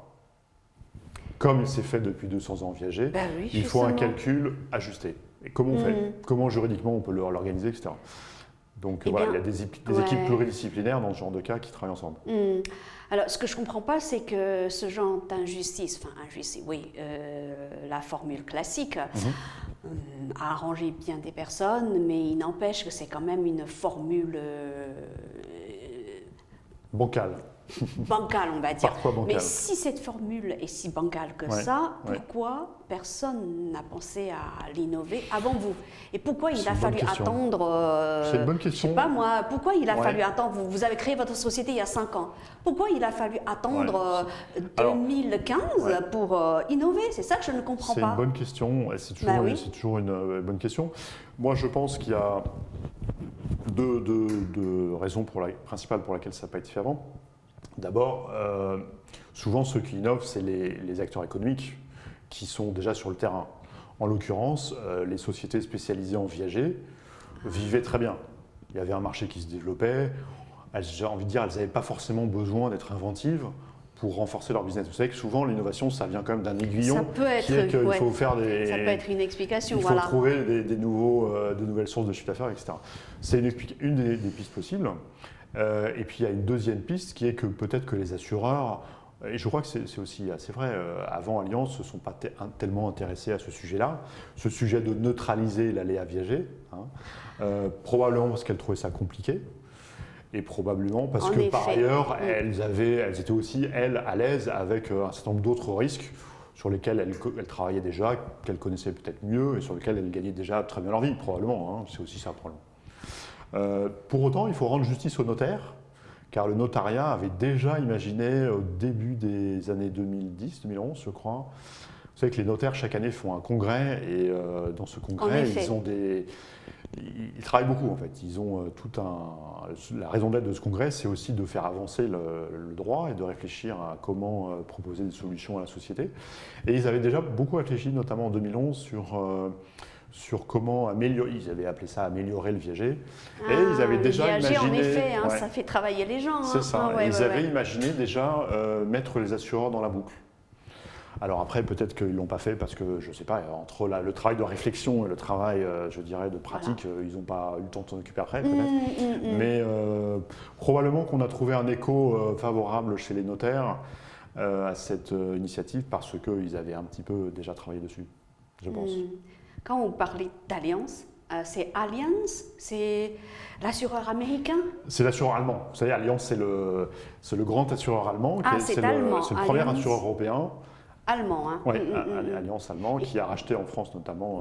Comme il s'est fait depuis 200 ans en viager, il faut un calcul ajusté. Et comment on fait? Comment juridiquement on peut l'organiser, etc. Donc Eh voilà, bien, il y a des équipes pluridisciplinaires dans ce genre de cas qui travaillent ensemble. Alors, ce que je ne comprends pas, c'est que ce genre d'injustice, oui, la formule classique, a arrangé bien des personnes, mais il n'empêche que c'est quand même une formule Bancale. bancale, on va dire. Parfois bancale. Mais si cette formule est si bancale que ça, pourquoi personne n'a pensé à l'innover avant vous? Et pourquoi il a fallu attendre... C'est une bonne question. Je sais pas moi, pourquoi il a fallu attendre... Vous avez créé votre société il y a 5 ans. Pourquoi il a fallu attendre 2015 pour innover? C'est ça que je ne comprends pas. C'est une bonne question. C'est toujours une bonne question. Moi, je pense qu'il y a deux raisons principales pour lesquelles ça n'a pas été fait avant. D'abord, souvent ceux qui innovent, c'est les acteurs économiques qui sont déjà sur le terrain. En l'occurrence, les sociétés spécialisées en viager vivaient très bien. Il y avait un marché qui se développait. J'ai envie de dire, elles n'avaient pas forcément besoin d'être inventives pour renforcer leur business. Vous savez que souvent, l'innovation, ça vient quand même d'un aiguillon qui est qu'il faut faire des... Ça peut être une explication, il faut trouver de nouvelles sources de chiffre d'affaires, etc. C'est une des pistes possibles. Et puis il y a une deuxième piste qui est que peut-être que les assureurs, et je crois que c'est aussi assez vrai, avant Allianz ne se sont pas tellement intéressés à ce sujet-là, ce sujet de neutraliser l'aléa viager, probablement parce qu'elles trouvaient ça compliqué, et probablement parce que par ailleurs elles étaient aussi, à l'aise avec un certain nombre d'autres risques sur lesquels elles travaillaient déjà, qu'elles connaissaient peut-être mieux et sur lesquels elles gagnaient déjà très bien leur vie, probablement, c'est aussi ça probablement. Pour autant, il faut rendre justice aux notaires, car le notariat avait déjà imaginé au début des années 2010-2011, je crois. Vous savez que les notaires, chaque année, font un congrès, et dans ce congrès, ils travaillent beaucoup, en fait. Ils ont la raison d'être de ce congrès, c'est aussi de faire avancer le droit et de réfléchir à comment proposer des solutions à la société. Et ils avaient déjà beaucoup réfléchi, notamment en 2011, sur comment améliorer, ils avaient appelé ça améliorer le viager, et ils avaient déjà imaginé... en effet, ça fait travailler les gens. C'est ça, ils avaient imaginé déjà mettre les assureurs dans la boucle. Alors après, peut-être qu'ils ne l'ont pas fait parce que, je ne sais pas, entre le travail de réflexion et le travail, je dirais, de pratique, ils n'ont pas eu le temps de s'en occuper après, peut-être. Mais probablement qu'on a trouvé un écho favorable chez les notaires à cette initiative parce qu'ils avaient un petit peu déjà travaillé dessus, je pense. Quand vous parlez d'Allianz, c'est Allianz, c'est l'assureur américain? C'est l'assureur allemand. Vous savez, Allianz, c'est le grand assureur allemand. C'est allemand. C'est le premier assureur européen. Allemand, hein? Oui, Allianz allemand, qui a racheté en France notamment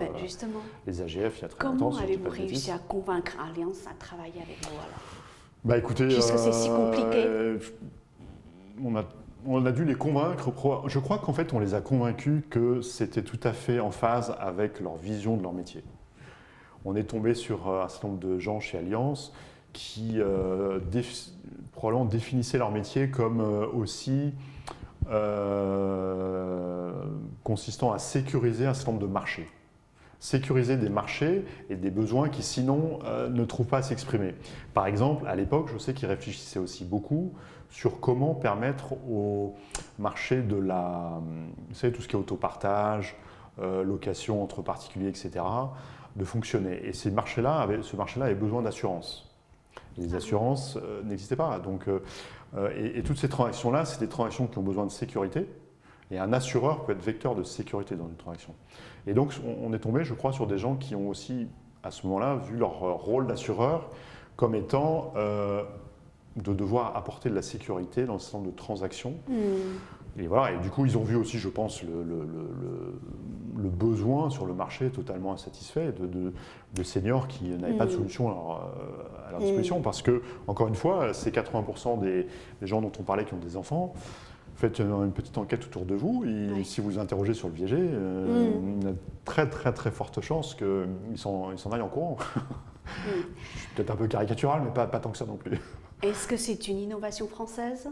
les AGF il y a très longtemps. Comment avez-vous réussi à convaincre Allianz à travailler avec vous alors? Écoutez, puisque c'est si compliqué. On a dû les convaincre. Je crois qu'en fait, on les a convaincus que c'était tout à fait en phase avec leur vision de leur métier. On est tombé sur un certain nombre de gens chez Allianz qui probablement définissaient leur métier comme aussi consistant à sécuriser un certain nombre de marchés. Sécuriser des marchés et des besoins qui sinon ne trouvent pas à s'exprimer. Par exemple, à l'époque, je sais qu'ils réfléchissaient aussi beaucoup sur comment permettre au marché de vous savez, tout ce qui est autopartage, location entre particuliers, etc., de fonctionner. Et ce marché-là avait besoin d'assurance. Les assurances n'existaient pas. Donc, et toutes ces transactions-là, c'est des transactions qui ont besoin de sécurité. Et un assureur peut être vecteur de sécurité dans une transaction. Et donc, on est tombé, je crois, sur des gens qui ont aussi, à ce moment-là, vu leur rôle d'assureur comme étant de devoir apporter de la sécurité dans ce certain nombre de transactions. Et voilà. Et du coup, ils ont vu aussi, je pense, le besoin sur le marché totalement insatisfait de seniors qui n'avaient pas de solution à leur disposition. Parce que, encore une fois, c'est 80% des gens dont on parlait qui ont des enfants. Faites une petite enquête autour de vous et si vous interrogez sur le viager, il y a très très très forte chance qu'ils s'en aillent en courant. Je suis peut-être un peu caricatural, mais pas tant que ça non plus. Est-ce que c'est une innovation française?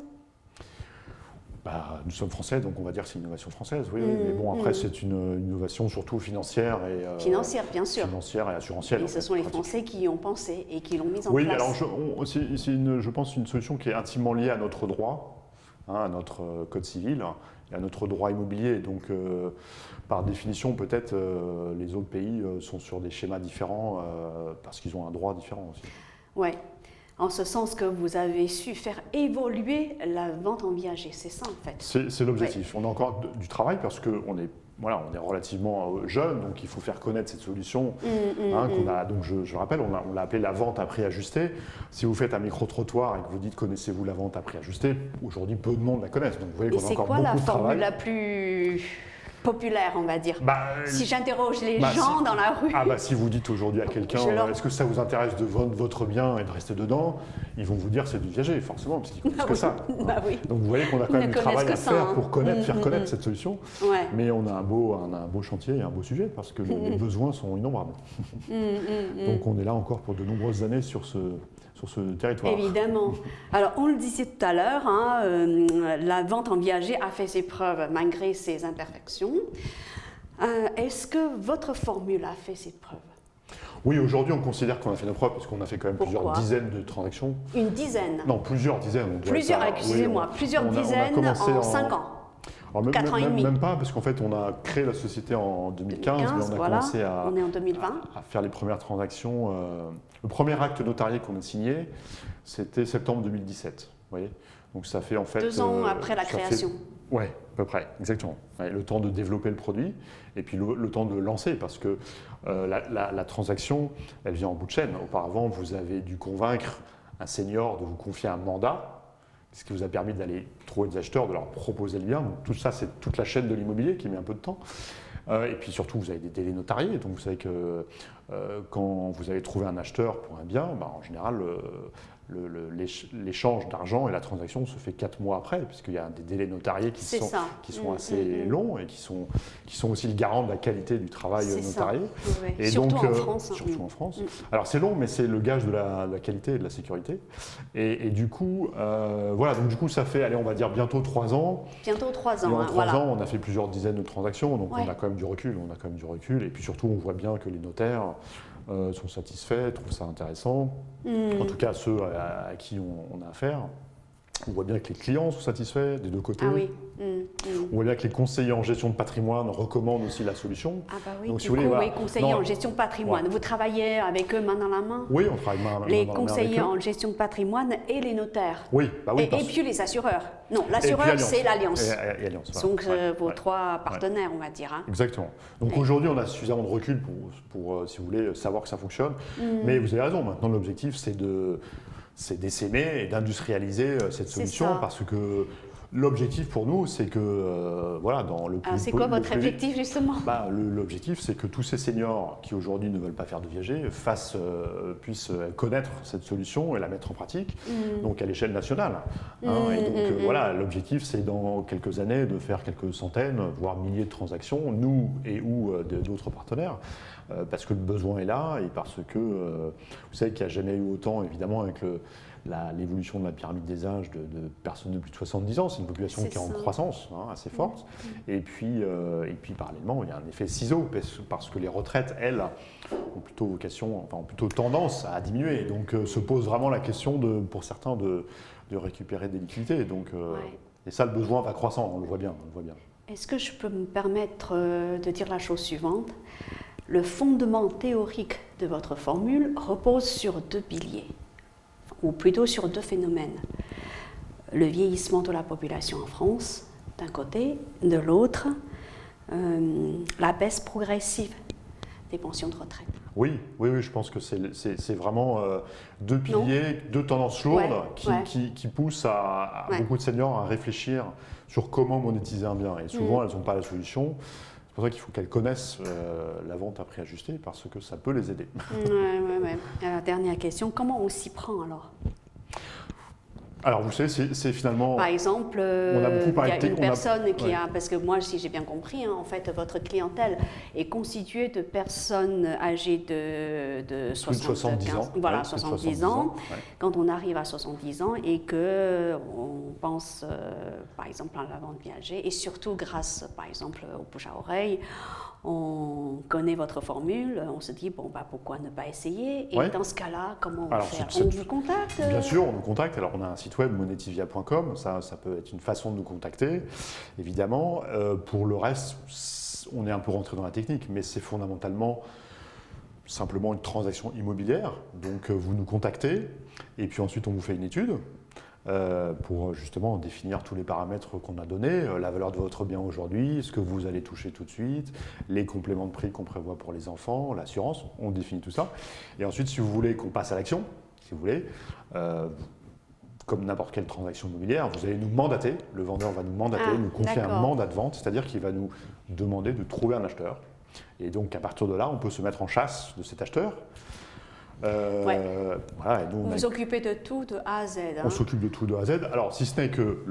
Nous sommes français, donc on va dire que c'est une innovation française, oui. Mais bon, après, c'est une innovation surtout financière et... financière, bien sûr. Financière et assurantielle. Et ce sont les Français qui y ont pensé et qui l'ont mise en place. Oui, alors c'est je pense une solution qui est intimement liée à notre droit, à notre code civil et à notre droit immobilier. Donc, par définition, peut-être les autres pays sont sur des schémas différents parce qu'ils ont un droit différent aussi. Ouais. En ce sens que vous avez su faire évoluer la vente en viager, c'est ça en fait. C'est l'objectif. On a encore du travail parce qu'on est, voilà, on est relativement jeune, donc il faut faire connaître cette solution qu'on a. Donc je rappelle, on l'a appelée la vente à prix ajusté. Si vous faites un micro-trottoir et que vous dites connaissez-vous la vente à prix ajusté, aujourd'hui peu de monde la connaissent. Donc vous voyez qu'on a encore beaucoup de travail. C'est quoi la formule la plus populaire, on va dire? Si j'interroge les gens dans la rue. Si vous dites aujourd'hui à quelqu'un est-ce que ça vous intéresse de vendre votre bien et de rester dedans, ils vont vous dire c'est du viager, forcément, parce qu'ils connaissent que ça. Oui. Donc vous voyez qu'on a quand même du travail à faire pour faire connaître cette solution. Ouais. Mais on a un beau chantier et un beau sujet parce que les besoins sont innombrables. Donc on est là encore pour de nombreuses années sur ce territoire. Évidemment. Alors, on le disait tout à l'heure, la vente en viager a fait ses preuves malgré ses imperfections. Est-ce que votre formule a fait ses preuves? Oui, aujourd'hui, on considère qu'on a fait nos preuves parce qu'on a fait quand même plusieurs dizaines de transactions. Une dizaine? Non, plusieurs dizaines. Plusieurs, excusez-moi, plusieurs dizaines en 5 ans. Alors 4 ans et demi. Même pas, parce qu'en fait, on a créé la société en 2015 mais on a commencé on est en 2020. à faire les premières transactions. Le premier acte notarié qu'on a signé, c'était septembre 2017. Vous voyez, donc ça fait en fait 2 ans après la création. Oui, à peu près, exactement. Ouais, le temps de développer le produit et puis le temps de lancer, parce que la transaction, elle vient en bout de chaîne. Auparavant, vous avez dû convaincre un senior de vous confier un mandat, ce qui vous a permis d'aller trouver des acheteurs, de leur proposer le bien. Donc tout ça, c'est toute la chaîne de l'immobilier qui met un peu de temps. Et puis surtout, vous avez des délais notariés. Donc vous savez que quand vous avez trouvé un acheteur pour un bien, en général, l'échange d'argent et la transaction se fait 4 mois après, puisqu'il y a des délais notariés qui sont assez longs et qui sont aussi le garant de la qualité du travail notarié. Et surtout en France. Surtout en France. Alors c'est long, mais c'est le gage de la qualité et de la sécurité. Et du coup, donc du coup, ça fait, allez, on va dire bientôt 3 ans. Bientôt 3 ans. Et en 3 ans, on a fait plusieurs dizaines de transactions, donc on a quand même du recul. Et puis surtout, on voit bien que les notaires sont satisfaits, trouvent ça intéressant. En tout cas, ceux à qui on a affaire. On voit bien que les clients sont satisfaits des deux côtés. Ah oui. On voit bien que les conseillers en gestion de patrimoine recommandent aussi la solution. Ah bah oui, donc, si vous voulez, conseillers en gestion de patrimoine, vous travaillez avec eux main dans la main? Oui, on travaille main dans la main. Les conseillers en gestion de patrimoine et les notaires? Oui, et puis les assureurs? Non, l'assureur, c'est l'Alliance. Et Alliance. Donc vos 3 partenaires, on va dire. Exactement. Donc aujourd'hui, on a suffisamment de recul pour, si vous voulez, savoir que ça fonctionne. Mais vous avez raison, maintenant l'objectif, c'est d'essaimer et d'industrialiser cette solution, parce que l'objectif pour nous, c'est que, dans le c'est quoi votre objectif, justement? L'objectif, c'est que tous ces seniors qui aujourd'hui ne veulent pas faire de viager puissent connaître cette solution et la mettre en pratique, donc à l'échelle nationale. Et donc l'objectif, c'est dans quelques années de faire quelques centaines, voire milliers de transactions, nous ou d'autres partenaires. Parce que le besoin est là et parce que vous savez qu'il n'y a jamais eu autant, évidemment, avec l'évolution de la pyramide des âges de personnes de plus de 70 ans. C'est une population qui est en croissance assez forte. Et puis parallèlement, il y a un effet ciseau parce que les retraites, elles, ont plutôt ont plutôt tendance à diminuer. Donc se pose vraiment la question pour certains de récupérer des liquidités. Donc, et ça, le besoin va croissant, on le voit bien. Est-ce que je peux me permettre de dire la chose suivante? Le fondement théorique de votre formule repose sur 2 piliers, ou plutôt sur 2 phénomènes. Le vieillissement de la population en France, d'un côté, de l'autre, la baisse progressive des pensions de retraite. Oui, je pense que c'est vraiment 2 piliers, 2 tendances lourdes qui poussent à beaucoup de seniors à réfléchir sur comment monétiser un bien. Et souvent, elles n'ont pas la solution. C'est pour ça qu'il faut qu'elles connaissent la vente à prix ajusté, parce que ça peut les aider. Ouais. Alors, dernière question, comment on s'y prend alors? Alors, vous savez, c'est finalement... Par exemple, on a beaucoup parlé il y a une personne qui a... Parce que moi, si j'ai bien compris, en fait, votre clientèle est constituée de personnes âgées de 70 ans. Voilà, 70 ans. Ouais. Quand on arrive à 70 ans et qu'on pense, par exemple, à la vente viager, et surtout grâce, par exemple, au bouche à oreille, on connaît votre formule, on se dit, pourquoi ne pas essayer? Et dans ce cas-là, comment on fait? On vous contacte? Bien sûr, on nous contacte. Alors, on a un site web, monetivia.com, ça peut être une façon de nous contacter, évidemment. Pour le reste, on est un peu rentré dans la technique, mais c'est fondamentalement simplement une transaction immobilière. Donc vous nous contactez et puis ensuite on vous fait une étude pour justement définir tous les paramètres qu'on a donnés, la valeur de votre bien aujourd'hui, ce que vous allez toucher tout de suite, les compléments de prix qu'on prévoit pour les enfants, l'assurance, on définit tout ça. Et ensuite, si vous voulez qu'on passe à l'action, si vous voulez, comme n'importe quelle transaction immobilière, vous allez nous mandater, le vendeur va nous mandater, nous confier un mandat de vente, c'est-à-dire qu'il va nous demander de trouver un acheteur. Et donc à partir de là, on peut se mettre en chasse de cet acheteur. Voilà, et nous, vous vous occupez de tout de A à Z. On s'occupe de tout de A à Z. Alors, si ce n'est que,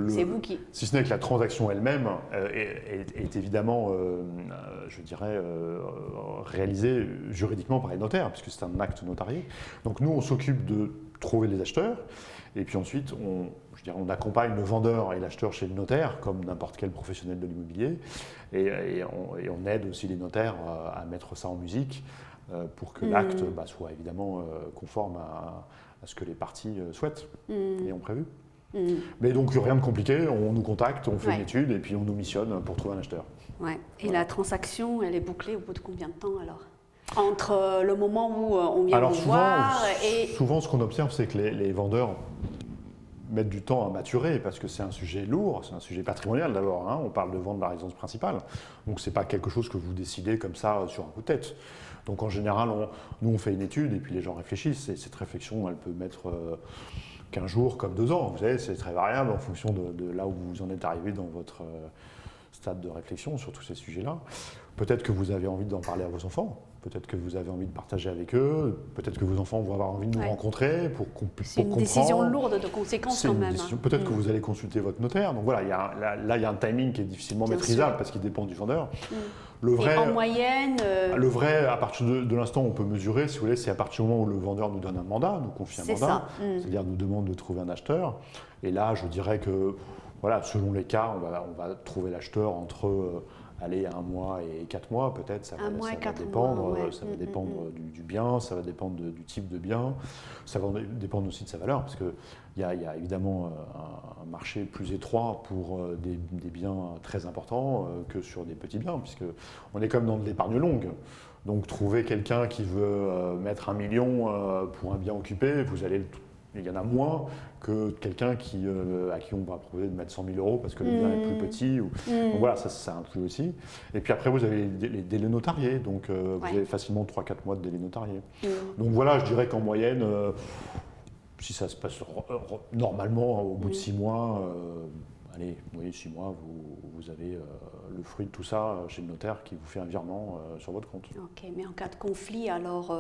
si ce n'est que la transaction elle-même est évidemment, je dirais, réalisée juridiquement par les notaires, puisque c'est un acte notarié. Donc, nous, on s'occupe de trouver les acheteurs. Et puis ensuite, on accompagne le vendeur et l'acheteur chez le notaire, comme n'importe quel professionnel de l'immobilier. Et on aide aussi les notaires à mettre ça en musique, pour que l'acte soit évidemment conforme à ce que les parties souhaitent et ont prévu. Mais donc rien de compliqué, on nous contacte, on fait une étude et puis on nous missionne pour trouver un acheteur. Ouais. Et la transaction, elle est bouclée au bout de combien de temps alors ? Entre le moment où on vient vous voir et… Souvent, ce qu'on observe, c'est que les vendeurs mettent du temps à maturer parce que c'est un sujet lourd, c'est un sujet patrimonial d'abord. Hein, on parle de vente de la résidence principale, donc c'est pas quelque chose que vous décidez comme ça sur un coup de tête. Donc en général, nous on fait une étude et puis les gens réfléchissent et cette réflexion, elle peut mettre 15 jours comme 2 ans. Vous savez, c'est très variable en fonction de là où vous en êtes arrivé dans votre stade de réflexion sur tous ces sujets-là. Peut-être que vous avez envie d'en parler à vos enfants, peut-être que vous avez envie de partager avec eux, peut-être que vos enfants vont avoir envie de nous rencontrer pour comprendre. C'est une décision lourde de conséquences quand même. Peut-être que vous allez consulter votre notaire. Donc voilà, là il y a un timing qui est difficilement maîtrisable parce qu'il dépend du vendeur. Le vrai, en moyenne… Le vrai, à partir de l'instant où on peut mesurer, si vous voulez, c'est à partir du moment où le vendeur nous donne un mandat, nous confie un mandat, c'est-à-dire nous demande de trouver un acheteur. Et là, je dirais que, voilà, selon les cas, on va trouver l'acheteur entre… aller 1 mois et 4 mois, peut-être, ça va dépendre, ça va dépendre du bien, ça va dépendre du type de bien, ça va dépendre aussi de sa valeur, parce qu'il y a évidemment un marché plus étroit pour des biens très importants que sur des petits biens, puisqu'on est comme dans de l'épargne longue. Donc trouver quelqu'un qui veut mettre 1 million pour un bien occupé, il y en a moins que quelqu'un à qui on va proposer de mettre 100 000 euros parce que le bien est plus petit. Donc voilà, ça inclut aussi. Et puis après, vous avez les délais notariés. Donc vous avez facilement 3-4 mois de délais notariés. Donc voilà, je dirais qu'en moyenne, si ça se passe normalement au bout de 6 mois, allez, oui, 6 mois, vous avez le fruit de tout ça chez le notaire qui vous fait un virement sur votre compte. Ok, mais en cas de conflit, alors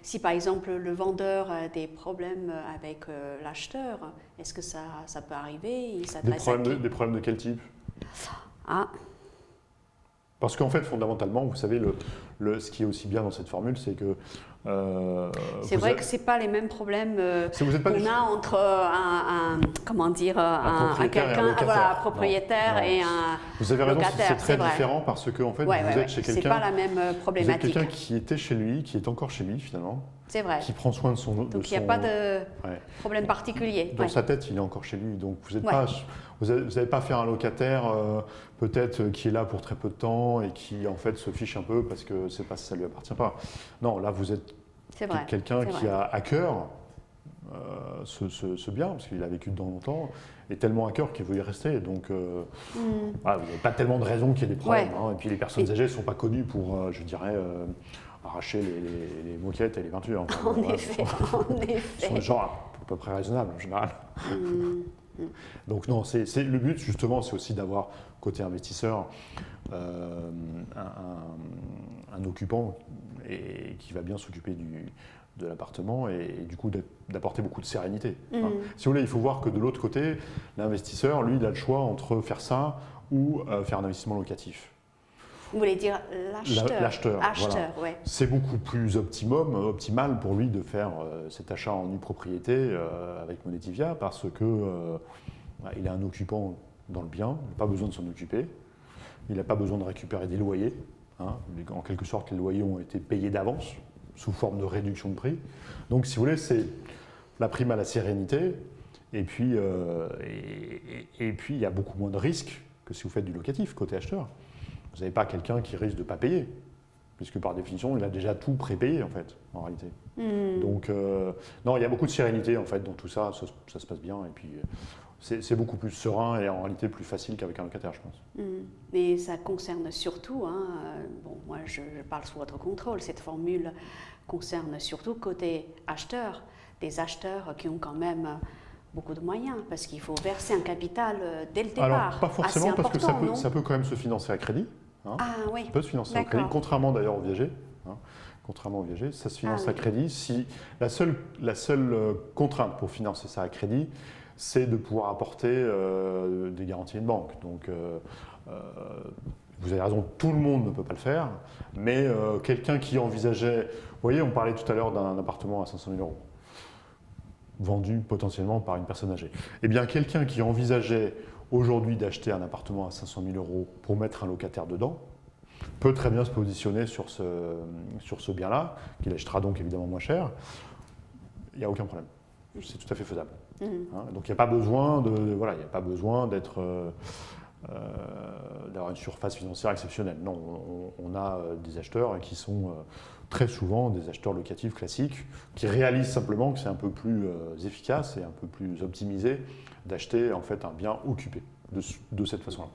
si par exemple le vendeur a des problèmes avec l'acheteur, est-ce que ça peut arriver? Des problèmes de quel type? Parce qu'en fait, fondamentalement, vous savez, ce qui est aussi bien dans cette formule, c'est que… c'est vrai que ce n'est pas les mêmes problèmes qu'on a entre un propriétaire et un vous avez raison, locataire. C'est très différent parce que en fait, vous êtes chez quelqu'un… C'est pas la même problématique. Vous êtes quelqu'un qui était chez lui, qui est encore chez lui finalement. C'est vrai. Qui prend soin de son… Donc il n'y a pas de problème particulier. Dans sa tête, il est encore chez lui. Donc vous n'avez pas fait un locataire peut-être qui est là pour très peu de temps et qui en fait se fiche un peu parce que ça ne lui appartient pas. Non, là vous êtes quelqu'un qui a à cœur ce bien, parce qu'il a vécu dedans longtemps, et tellement à cœur qu'il veut y rester. Donc voilà, vous n'avez pas tellement de raisons qu'il y ait des problèmes. Hein. Et puis les personnes âgées ne sont pas connues pour, je dirais… arracher les moquettes et les peintures. Enfin, en effet. Ils sont des gens à peu près raisonnables en général. Donc non, le but justement, c'est aussi d'avoir côté investisseur un occupant qui va bien s'occuper de l'appartement et du coup d'apporter beaucoup de sérénité. Hein. Si vous voulez, il faut voir que de l'autre côté, l'investisseur, lui, il a le choix entre faire ça ou faire un investissement locatif. Vous voulez dire l'acheteur? Voilà. Ouais. C'est beaucoup plus optimal pour lui de faire cet achat en nue propriété avec Monetivia parce que il a un occupant dans le bien, il n'a pas besoin de s'en occuper, il n'a pas besoin de récupérer des loyers. Hein. En quelque sorte, les loyers ont été payés d'avance sous forme de réduction de prix. Donc, si vous voulez, c'est la prime à la sérénité. Et puis, il y a beaucoup moins de risques que si vous faites du locatif côté acheteur. Vous n'avez pas quelqu'un qui risque de ne pas payer. puisque par définition, il a déjà tout prépayé, en fait, en réalité. Donc, non, il y a beaucoup de sérénité, en fait, dans tout ça, ça se passe bien, et puis c'est beaucoup plus serein et en réalité plus facile qu'avec un locataire, je pense. Mais ça concerne surtout, bon, moi je parle sous votre contrôle, cette formule concerne surtout côté acheteur, des acheteurs qui ont quand même beaucoup de moyens, parce qu'il faut verser un capital dès le départ. Alors, pas forcément, parce que ça peut quand même se financer à crédit. Ah oui. Ça peut se financer à crédit, contrairement d'ailleurs aux viagers. Contrairement aux viagers, ça se finance à crédit. Si la seule contrainte pour financer ça à crédit, c'est de pouvoir apporter des garanties à une banque. Donc, vous avez raison, tout le monde ne peut pas le faire, mais quelqu'un qui envisageait, vous voyez, on parlait tout à l'heure d'un appartement à 500 000 €, vendu potentiellement par une personne âgée. Eh bien, quelqu'un qui envisageait aujourd'hui d'acheter un appartement à 500 000 € pour mettre un locataire dedans, peut très bien se positionner sur ce bien-là, qu'il achètera donc évidemment moins cher. Il n'y a aucun problème. C'est tout à fait faisable. Donc il n'y a pas besoin d'être d'avoir une surface financière exceptionnelle. Non, on a des acheteurs qui sont très souvent des acheteurs locatifs classiques qui réalisent simplement que c'est un peu plus efficace et un peu plus optimisé d'acheter en fait un bien occupé de cette façon-là.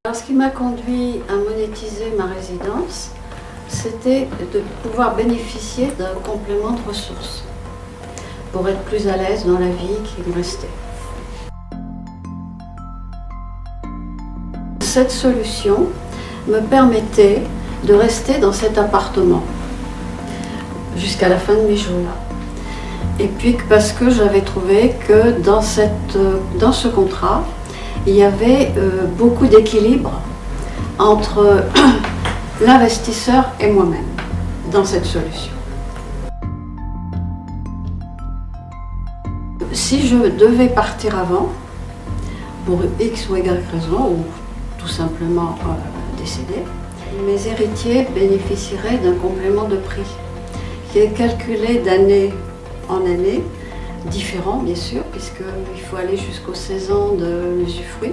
Alors, ce qui m'a conduit à monétiser ma résidence, c'était de pouvoir bénéficier d'un complément de ressources pour être plus à l'aise dans la vie qui me restait. Cette solution me permettait de rester dans cet appartement jusqu'à la fin de mes jours. Et puis parce que j'avais trouvé que dans ce contrat, il y avait beaucoup d'équilibre entre l'investisseur et moi-même dans cette solution. Si je devais partir avant, pour X ou Y raison, ou tout simplement décéder, mes héritiers bénéficieraient d'un complément de prix qui est calculé d'année en année, différent bien sûr, puisqu'il faut aller jusqu'aux 16 ans de l'usufruit.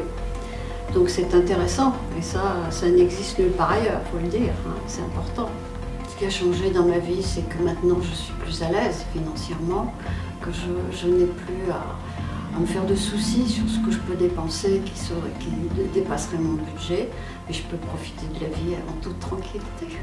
Donc c'est intéressant, et ça n'existe nulle part ailleurs, il faut le dire, c'est important. Ce qui a changé dans ma vie, c'est que maintenant je suis plus à l'aise financièrement, que je n'ai plus à me faire de soucis sur ce que je peux dépenser qui dépasserait mon budget, et je peux profiter de la vie en toute tranquillité.